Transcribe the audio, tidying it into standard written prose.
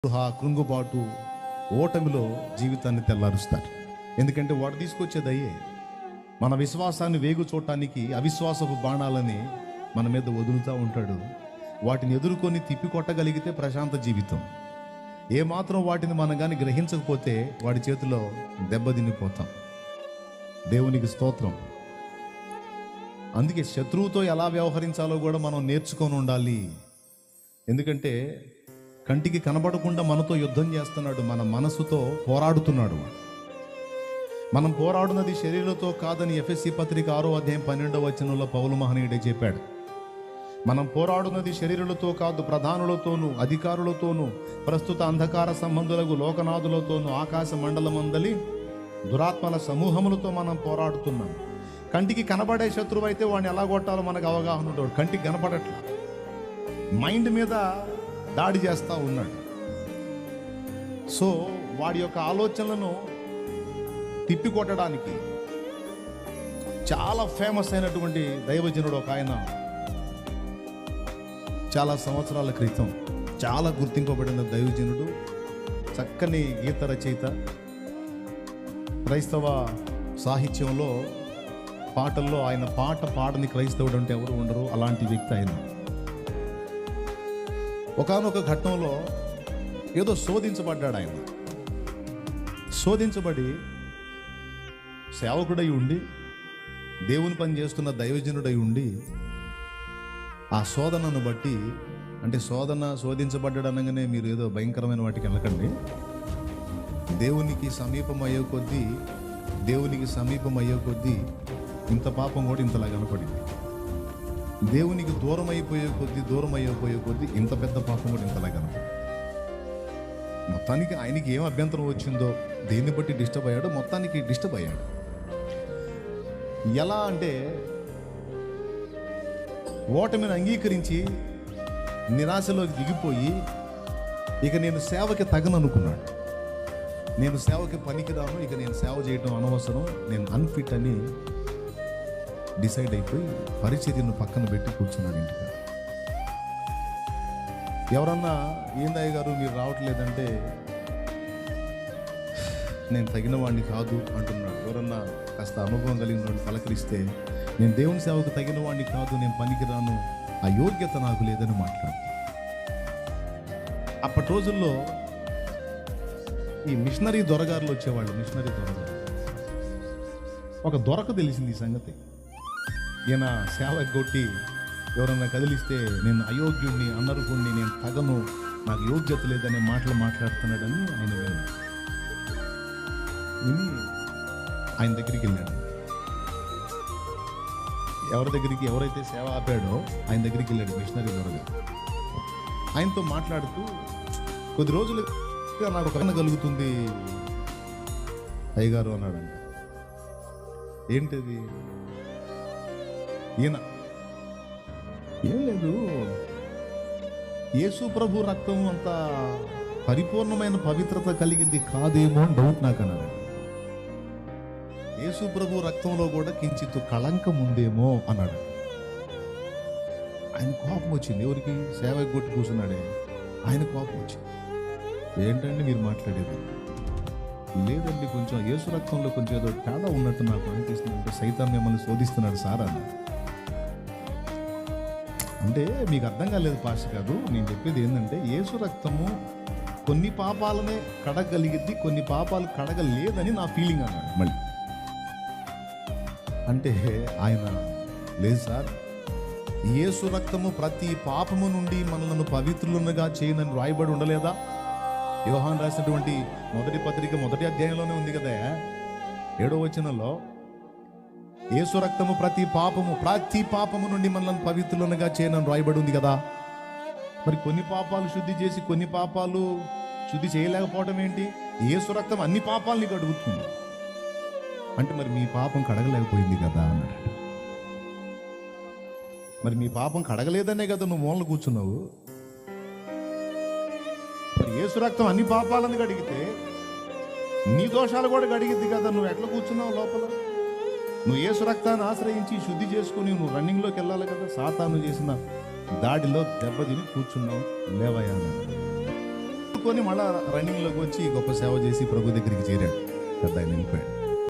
కృంగుబాటు ఓటమిలో జీవితాన్ని తెల్లారుస్తారు. ఎందుకంటే వాడు తీసుకొచ్చేది అయ్యే. మన విశ్వాసాన్ని వేగు చూడటానికి అవిశ్వాసపు బాణాలని మన మీద వదులుతూ ఉంటాడు. వాటిని ఎదుర్కొని తిప్పికొట్టగలిగితే ప్రశాంత జీవితం. ఏమాత్రం వాటిని మనం కానీ గ్రహించకపోతే వాడి చేతిలో దెబ్బతినిపోతాం. దేవునికి స్తోత్రం. అందుకే శత్రువుతో ఎలా వ్యవహరించాలో కూడా మనం నేర్చుకొని ఉండాలి. ఎందుకంటే కంటికి కనబడకుండా మనతో యుద్ధం చేస్తున్నాడు, మన మనసుతో పోరాడుతున్నాడు. మనం పోరాడున్నది శరీరంతో కాదని ఎఫెసీ పత్రిక 6వ అధ్యాయం 12వ వచనంలో పౌలు మహనీయుడే చెప్పాడు. మనం పోరాడున్నది శరీరులతో కాదు, ప్రధానులతోనూ అధికారులతోనూ ప్రస్తుత అంధకార సంబంధులకు లోకనాథులతోనూ ఆకాశ మండలమందలి దురాత్మల సమూహములతో మనం పోరాడుతున్నాం. కంటికి కనబడే శత్రువు అయితే వాడిని ఎలా కొట్టాలో మనకు అవగాహన ఉంటాడు. కంటికి కనబడట్లా, మైండ్ మీద దాడి చేస్తూ ఉన్నాడు. సో వాడి యొక్క ఆలోచనలను తిప్పికొట్టడానికి చాలా ఫేమస్ అయినటువంటి దైవజనుడు ఒక ఆయన చాలా సంవత్సరాల క్రితం చాలా గుర్తింపబడిన దైవజనుడు, చక్కని గీత రచయిత, క్రైస్తవ సాహిత్యంలో పాటల్లో ఆయన పాట పాడని క్రైస్తవుడు అంటే ఎవరు ఉండరు. అలాంటి వ్యక్తి ఆయన. ఒకానొక ఘట్టంలో ఏదో శోధించబడ్డాడు. ఆయన శోధించబడి సేవకుడై ఉండి దేవుని పని చేస్తున్న దైవజనుడై ఉండి ఆ శోధనను బట్టి, అంటే శోధించబడ్డాడు అనగానే మీరు ఏదో భయంకరమైన వాటికి వెళ్ళకండి. దేవునికి సమీపం అయ్యే కొద్దీ ఇంత పాపం కూడా ఇంతలా కనపడింది. దేవునికి దూరం అయిపోయే కొద్దీ ఇంత పెద్ద పాపం కూడా ఇంతలా కనపడింది. మొత్తానికి ఆయనకి ఏం అభ్యంతరం వచ్చిందో, దేన్ని బట్టి డిస్టర్బ్ అయ్యాడో మొత్తానికి డిస్టర్బ్ అయ్యాడు. ఎలా అంటే ఓటమిని అంగీకరించి నిరాశలోకి దిగిపోయి ఇక నేను సేవకి తగననుకున్నాడు. నేను సేవకి పనికిరాను, ఇక నేను సేవ చేయడం అనవసరం, నేను అన్ఫిట్ అని డిసైడ్ అయిపోయి పరిచర్యను పక్కన పెట్టి కూర్చున్నాడు ఇంటికి. ఎవరన్నా ఏందయ్య గారు మీరు రావట్లేదంటే నేను తగిన వాడిని కాదు అంటున్నాడు. ఎవరన్నా కాస్త అనుభవం కలిగిన వాడిని పలకరిస్తే నేను దేవుని సేవకు తగిన వాడిని కాదు, నేను పనికిరాను, ఆ యోగ్యత నాకు లేదని మాట్లాడు. అప్పటి రోజుల్లో ఈ మిషనరీ దొరగారులు వచ్చేవాళ్ళు. మిషనరీ దొరగారు ఒక దొరకు తెలిసింది ఈ సంగతి. ఈయన సేవ కొట్టి ఎవరన్నా కదిలిస్తే నేను అయోగ్యుణ్ణి, అనర్హుణ్ణి, నేను తగను, నాకు యోగ్యత లేదనే మాటలు మాట్లాడుతున్నాడని ఆయన విని ఆయన దగ్గరికి వెళ్ళాడు. ఎవరైతే సేవ ఆపాడో ఆయన దగ్గరికి వెళ్ళాడు మిషనరీ దొరగా. ఆయనతో మాట్లాడుతూ కొద్ది రోజులు నాకు ఒక కలుగుతుంది అయ్యగారు అన్నాడంట. ఏంటిది? ఈయన ఏం లేదు, యేసు ప్రభు రక్తం అంత పరిపూర్ణమైన పవిత్రత కలిగింది కాదేమో అని డౌట్ నాకు అన్నాడు. యేసు ప్రభు రక్తంలో కూడా కించిత్ కళంకం ఉందేమో అన్నాడు. ఆయన కోపం వచ్చింది. ఎవరికి? సేవకి కొట్టి కూర్చున్నాడే ఆయన కోపం వచ్చింది. ఏంటండి మీరు మాట్లాడేది? లేదండి, కొంచెం యేసు రక్తంలో కొంచెం ఏదో తేడా ఉన్నట్టు నాకు అనిపిస్తుంది, అంటే సైతాన్ మిమ్మల్ని శోధిస్తున్నాడు సార్ అన్న. అంటే మీకు అర్థం కాలేదు పాస్టర్ గారు, నేను చెప్పేది ఏంటంటే యేసు రక్తము కొన్ని పాపాలనే కడగలిగిద్ది, కొన్ని పాపాలు కడగలేదని నా ఫీలింగ్ అన్నాడు. మళ్ళీ అంటే ఆయన లేదు సార్, యేసు రక్తము ప్రతి పాపము నుండి మనలను పవిత్రులుగా చేయనని రాయబడి ఉండలేదా? యోహాను రాసినటువంటి మొదటి పత్రిక 1వ అధ్యాయంలోనే ఉంది కదా, 7వ వచనంలో యేసు రక్తము ప్రతి పాపము నుండి మనల్ని పవిత్రులుగా చేయనని రాయబడి ఉంది కదా. మరి కొన్ని పాపాలు శుద్ధి చేసి కొన్ని పాపాలు శుద్ధి చేయలేకపోవడం ఏంటి? యేసు రక్తం అన్ని పాపాలని కడుగుతుంది అంటే మరి మీ పాపం కడగలేకపోయింది కదా అన్నాడు. మరి మీ పాపం కడగలేదనే కదా నువ్వు మూలన కూర్చున్నావు. మరి యేసు రక్తం అన్ని పాపాలను కడిగితే నీ దోషాలు కూడా కడిగిద్ది కదా, నువ్వు ఎట్లా కూర్చున్నావు లోపల? నువ్వు యేసు రక్తాన్ని ఆశ్రయించి శుద్ధి చేసుకుని నువ్వు రన్నింగ్లోకి వెళ్ళాలి కదా. సాతాను చేసిన దాడిలో దెబ్బతిని కూర్చున్నావు, లేవయ్యా. కొట్టుకొని మళ్ళా రన్నింగ్లోకి వచ్చి గొప్ప సేవ చేసి ప్రభు దగ్గరికి చేరాడు. పెద్ద ఆయన వెళ్ళిపోయాడు.